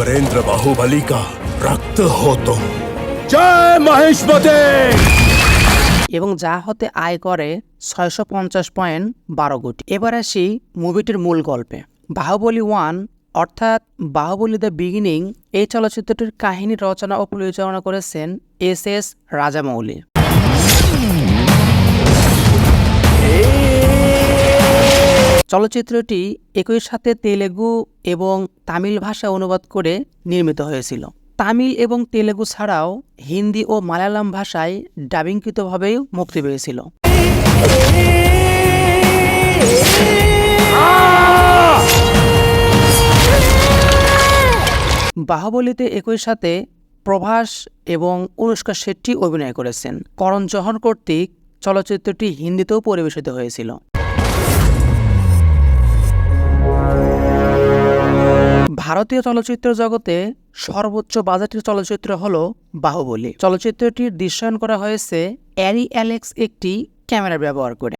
अमरेंद्र बाहुबली का रक्त हो तुम। जय महेशमती। এবং যা হতে আয় করে 650.12 কোটি। এবার আসি মুভিটির মূল গল্পে। বাহুবলী 1 অর্থাৎ বাহুবলী দ্য বিগিনিং এই চলচ্চিত্রটির কাহিনী রচনা ও পরিচালনা করেছেন এস রাজামৌলি। চলচ্চিত্রটি একই সাথে তেলেগু এবং তামিল ভাষায় অনুবাদ করে নির্মিত হয়েছিল। তামিল এবং তেলেগু ছাড়াও হিন্দি ও মালায়ালাম ভাষায় ডাবিংকৃতভাবেও মুক্তি পেয়েছিল। বাহুবলীতে একই সাথে প্রভাস এবং অনুষ্কা শেট্টি অভিনয় করেছেন। করণ জোহর কর্তৃক চলচ্চিত্রটি হিন্দিতেও পরিবেশিত হয়েছিল। ভারতীয় চলচ্চিত্র জগতে সর্বোচ্চ বাজেটের চলচ্চিত্র হল বাহুবলী। চলচ্চিত্রটির দৃশ্যায়ন করা হয়েছে অ্যারি অ্যালেক্স একটি ক্যামেরা ব্যবহার করে।